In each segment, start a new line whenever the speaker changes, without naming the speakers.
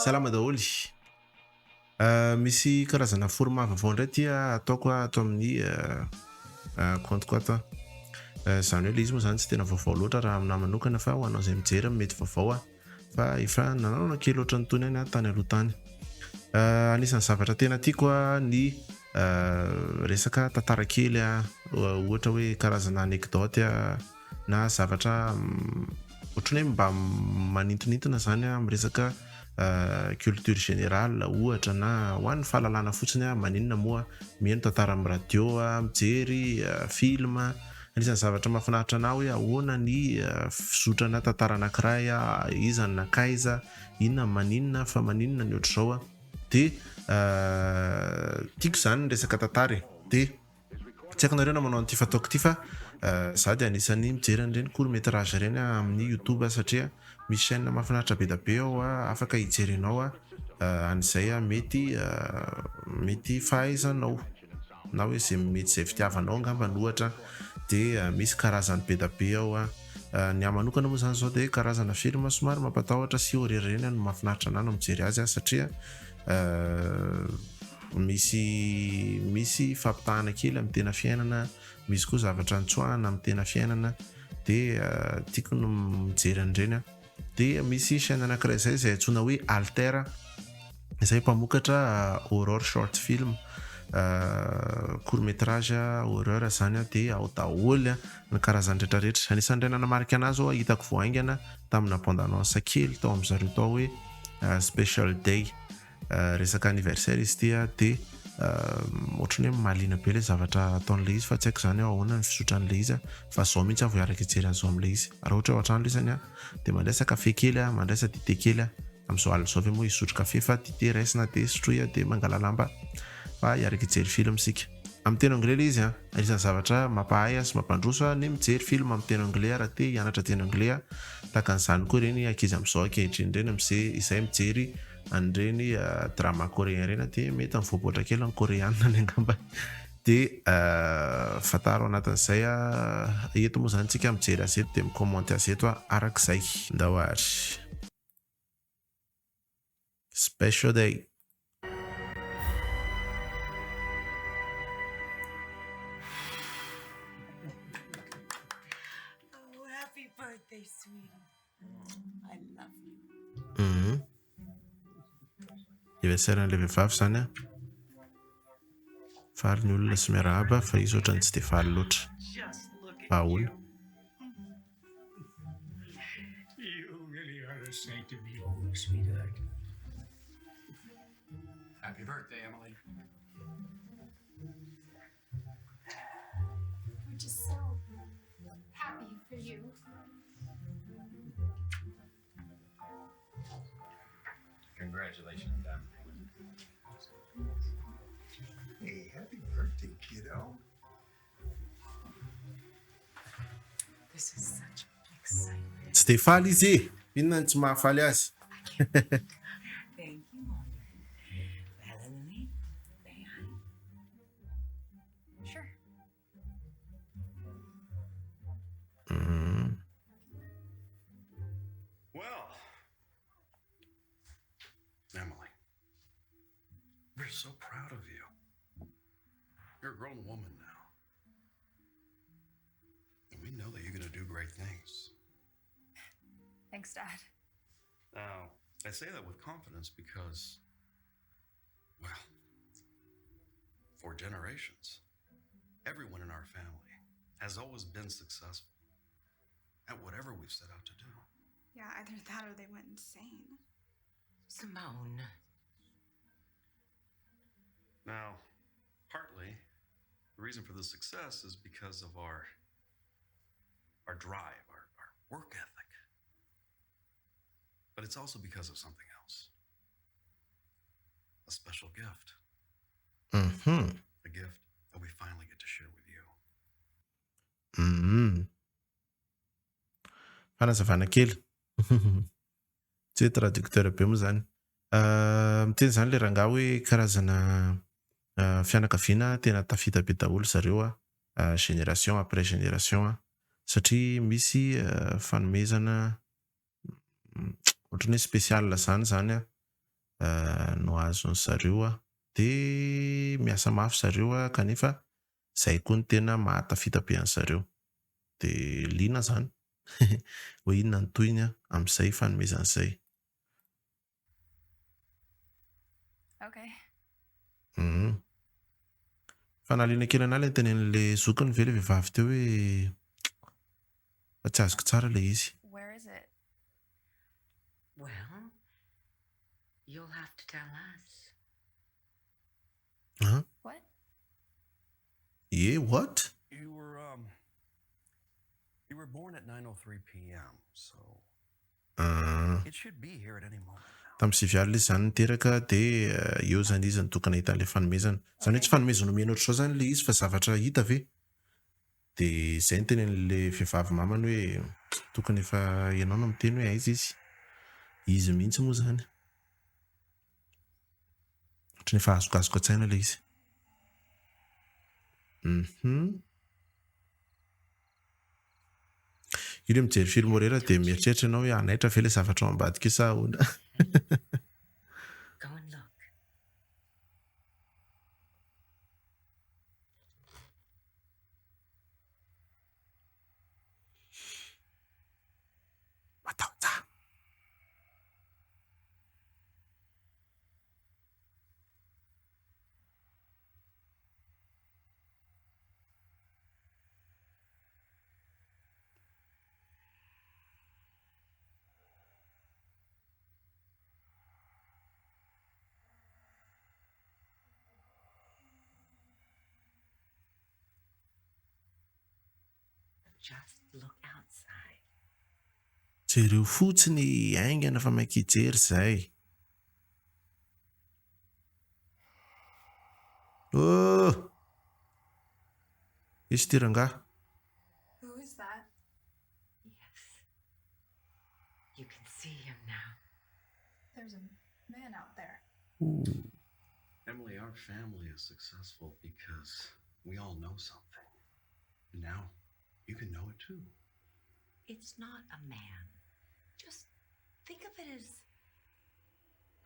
Salama daholy. Misy karazana format vaovao indray ty ataoko ato amin'ny compte-ko ato. Zany hoe ilay izy moa zany tsy tena vaovao loatra raha aminahy manokana fa ho anao izay mijery mety vaovao fa efa nanao kely ohatry ny tony any tany aloha tany. Anisan'ny zavatra tena tiako ny resaka tantara kely ohatra hoe karazana anekdoty na zavatra ohatrany hoe mba manintonintona zany amin'ny resaka culture générale ohatra na ho an'ny fahalalana fotsiny maninona moa mihaino tantara amin'ny radio mijery film. Anisan'ny zavatra mahafinaritra anao hoe ahoana ny fizotrana tantara anankiray iza ny nakaiza inona maninona fa maninona ny ohatr'izao dia tiako zany ny resaka tantara dia tsy haiko nareo na manao an'ity fataoko ity fa za dia anisan'ny mijery an'ireny court métrage ireny amin'ny YouTube satria misy chaine mahafinaritra be da be ao afaka hijerenao an'izay mety fahaizanao na hoe izay mety izay fitiavanao angamba ny ohatra dia misy karazany be da be ao ny amanokana moa zany zao dia karazana film somary mampatahotra sy horerereny no mahafinaritra anahy no mijery azy satria misy fampitahana kely amin'ny tena fiainana, misy koa zavatra antsoahana amin'ny tena fiainana dia tiako no mijery an'ireny dia misy chaine anankiray izay antsoina hoe Altera izay mpamokatra horror short film court métrage horreur zany dia ao daholo ny karazany rehetrarehetra. Anisan'ireo nanamarika anazy zao hitako voahaingana tamina bande-annonce kely tao amin'ny zareo tao hoe special day resaka anniversaire izy dia ohatrany hoe mahaliana be ilay zavatra ataon'ilay izy fa tsy haiko zany ahoana ny fisotran'ilay izy fa zao mihitsy aho vao hiaraka hijery an'izao amin'ilay izy. Raha ohatra ao an-trano izany dia mandraisa kafe kely mandraisa dite kely amin'izao alina izao ve moa hisotro kafe fa dite raisina dia sotroy dia mangala lamba fa hiaraka hijery film isika amin'ny teny anglais ilay izy anisan'ny zavatra mampahay sy mampandroso ny mijery film amin'ny teny anglais raha te hianatra teny anglais tahaka an'izany koa ireny ankizy amin'izao ankehitriny ireny izay mijery an'ireny drama coréen ireny dia mety mivoaboatra kely ny coréenne ny angamba dia fataro anatin'izay eto moa zany tsika mijery azy eto dia mikomanty azy eto arak'izay Ndao ary special day.
Oh, happy birthday, sweetie. I love you.
Anniversaire an'ilay vehivavy zany faly ny olona sy miarahaba fa izy ohatrany tsy dia faly loatra fa ahoana.
You really are a saint to behold, sweetheart. Happy birthday, Emily.
We're just so happy for you.
Congratulations, Dad.
Hey, happy birthday, kiddo.
This is such excitement.
Tsy dia faly izy inona ny tsy mahafaly azy.
Thank you, Mom. Melanie, may I?
Sure.
Well, Emily, we're so proud of you. You're a grown woman now. And we know that you're going to do great things.
Thanks, Dad.
Now, I say that with confidence because, well, for generations, everyone in our family has always been successful at whatever we've set out to do.
Yeah, either that or they went insane.
Simone.
Now, partly, the reason for the success is because of our drive, our work ethic. But it's also because of something else. A special gift. A gift that we finally get to share with you.
Fanazavana kely tsy hoe traducteur be moa zany miteny zany le rangahy hoe karazana fianakaviana tena tafita be daholo zareo génération après génération satria misy fanomezana ohatrany hoe spécial zany no azony zareo a dia miasa mafy zareo a kanefa izay koa ny tena mahatafita be an'zareo dia liana zany hoe inona ny toyiny a amin'izay fanomezan'izay.
Okay.
Fanaliana kely an'ala ny tenen'le zokiny ve le vehivavy teo hoe fa tsy azoko tsara le izy.
Where is it?
Well, you'll have to tell us.
What?
Yeah, what?
You were born at 9:03 p.m., so it should be here at any moment.
Tamin'ny sivy alina izy zany niteraka dia eo zany izy nitokana hitan'le fanomezana. Zany hoe tsy fanomezana omena ohatr'izao zany le izy fa zavatra hita ve? Dia izay ny tenen'le vehivavy mamany hoe tokony efa ianao no miteny hoe aiza izy. Izy mihitsy moa zany. Ohatran'ny efa azokazoko an-tsaina le izy. Io le mijery film horreur dia mieritreritra ianao hoe anaitra ve le zavatra ao ambadika io sa ahoana.
Go and look.
Mataonja.
Just look outside.
Jereo fotsiny aingana fa maika hijery izay. Oh! Izy ty rangahy.
Who is that?
Yes. You can see him now.
There's a man out there.
Emily, our family is successful because we all know something. And now you can know it too.
It's not a man. Just think of it as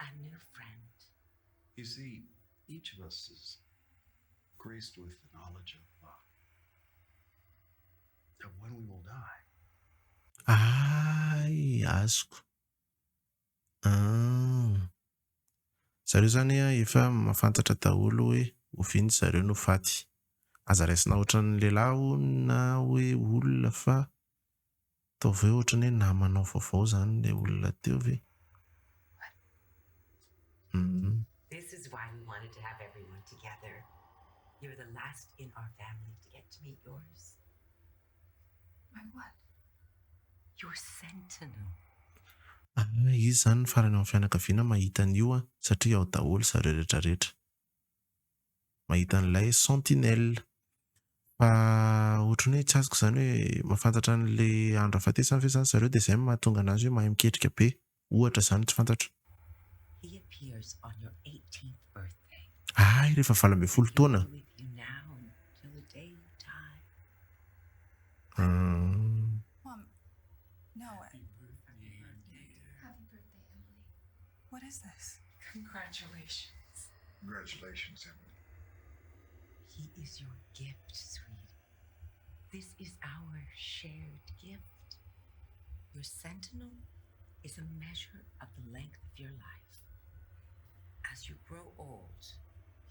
a new friend.
You see, each of us is graced with the knowledge of when we will die.
Ay, azoko. Zareo zany a efa mahafantatra daholo hoe oviany zareo no faty. Aza raisina ohatran'ny lehilahy na hoe olona fa ataovy hoe ohatran'ny hoe namanao vaovao zany le olona teo ve.
This is why we wanted to have everyone together. You're the last in our family to get to meet yours.
My what?
Your sentinel.
Izy zany ny farany amin'ny fianakaviana mahita an'io a satria ao daholo zareo rehetrarehetra. Mahita an'ilay sentinelle. Fa ohatran'ny hoe tsy azoko zany hoe mahafantatra an'le andro hafatesany ve zany zareo dia izay mahatonga anazy hoe mahay miketrika be. Ohatra zany tsy fantatro.
He appears on your 18th birthday.
Ay, rehefa 12 taona.
He'll be with you now until the day you die.
Mom, no. Happy birthday, Emily. What is this?
Congratulations.
Congratulations, Emily.
He is your gift, sweetie. This is our shared gift. Your sentinel is a measure of the length of your life. As you grow old,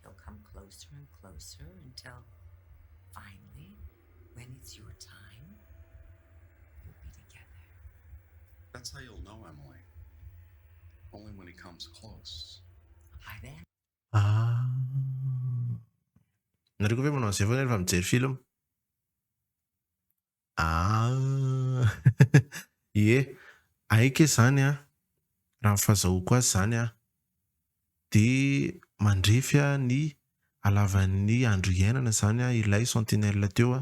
he'll come closer and closer until finally, when it's your time, you'll be together.
That's how you'll know, Emily. Only when he comes close.
By then,
Nareo koa ve manao an'izay foana rehefa mijery film? Ie, aika zany a, raha ny fahazahoako azy zany a, dia mandrefy a ny halavan'ny andro iainana zany a ilay sentinelle teo a,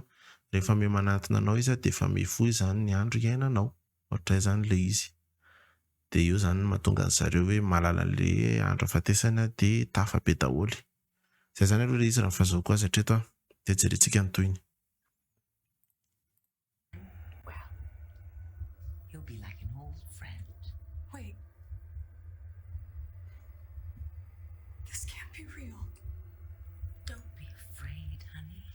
rehefa miha-manatona anao izy a dia efa mifohy zany ny andro iainanao. Ohatray zany le izy. Dia io zany mahatonga an'zareo hoe mahalala le andro hafatesana dia tafa be daholo. Izay zany aloha le izy raha ny fahazahoako azy hatreto a, dia jerentsika ny toyiny.
well, he'll be like an old friend.
Wait. be real.
Don't be afraid, honey.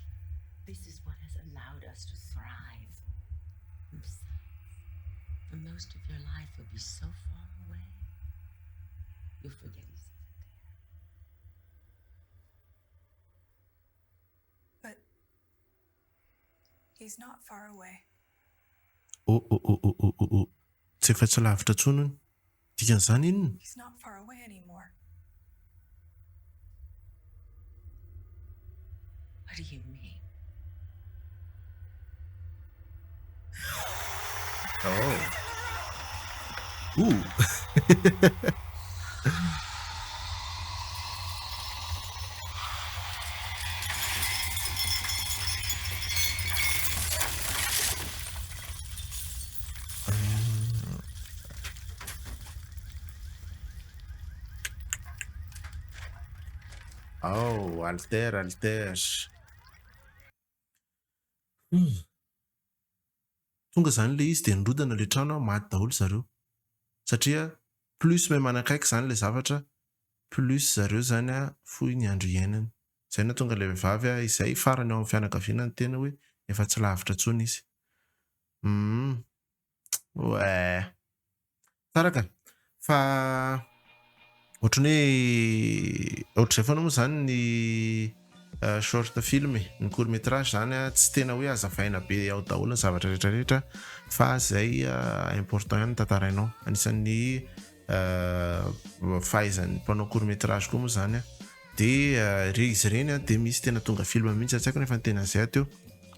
This is what has allowed us to thrive. Besides, for most of your life, you'll be so far away, you'll forget he's even there.
But he's not far away.
Tsy efa tsy lavitra tsonony. Dikan'izany inona?
He's not far away anymore.
What do you mean?
Alter. Tonga zany le izy dia nirodana le trano maty daholo zareo. Satria plus may manakaiky zany le zavatra, plus zareo zany fohy ny andro iainany. Zay na tonga le vehivavy izay farany ao amin'ny fianakaviana ny tena hoe efa tsy lavitra tsony izy. Tsara ka. Fa ohatr'izay foana moa zany ny short film, ny court métrage zany tsy tena hoe azavaina be ao daholo ny zavatra rehetrarehetra, fa zay important ihany tantarainao. Anisan'ny fahaizan'ny mpanao court métrage koa moa zany dia izy ireny dia misy tena tonga film mihitsy, tsy haiko nefa ny tena izay teo,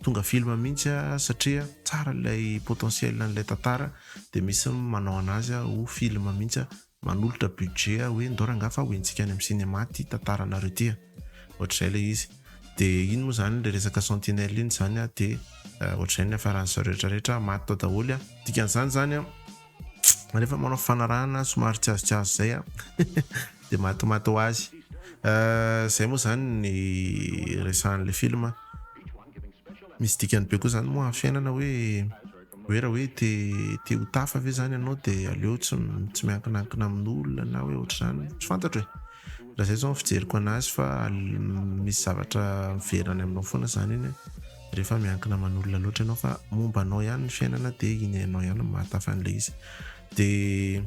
tonga film mihitsy satria tsara ilay potentiel n'ilay tantara, dia misy manao anazy ho film mihitsy, manolotra budget hoe ndao rangafa hoentsika any amin'ny cinéma ty tantaranareo ty. Ohatr'izay le izy. Dia iny moa zany le resaka sentinelle iny zany dia ohatr'izay ny afaran'izao rehetrarehetra maty tao daholo. Dikan'izany zany rehefa manao fanarahana somary tsy azo zay dia matimaty ho azy. Zay moa zany ny resahan'le film. Misy dikany be koa zany moa amin'ny fiainana hoe raha hoe te ho tafa ve zany ianao dia aleo tsy miankinakina amin'olona na hoe ohatr'izany, tsy fantatro hoe. Raha zay zao ny fijeriko anazy fa misy zavatra miverana aminao foana zany iny rehefa miankina amin'olona loatra ianao, fa momba anao ihany ny fiainana dia iny ianao ihany mahatafa an'ilay izy. Dia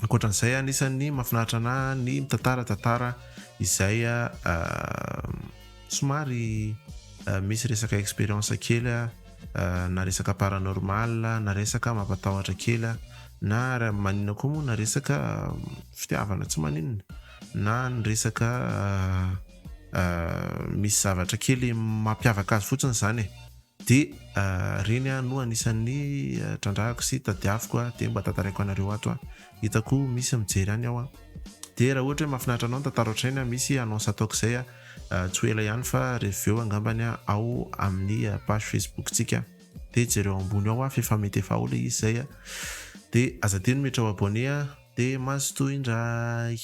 ankoatran'izay anisan'ny mahafinaritra anahy ny mitantara izay somary misy resaka expérience kely, na resaka paranormal, na resaka mampatahotra kely, na maninona koa moa, na resaka fitiavana tsy maninona, na ny resaka misy zavatra kely mampiavaka azy fotsiny zany. Dia reny no anisan'ny trandrahako sy tadiaviko dia mba tantaraiko anareo ato. Hitako misy mijery any aho. Dia raha ohatra hoe mahafinaritra anao ny tantara ohatr'izay, misy annonce ataoko izay tsy ho ela ihany fa reveo angambany ao amin'ny page Facebook tsika, dia jereo ambony ao fefa mety efa ao le izy zay. Dia aza teny mety ao abonné, dia mazotoy indray.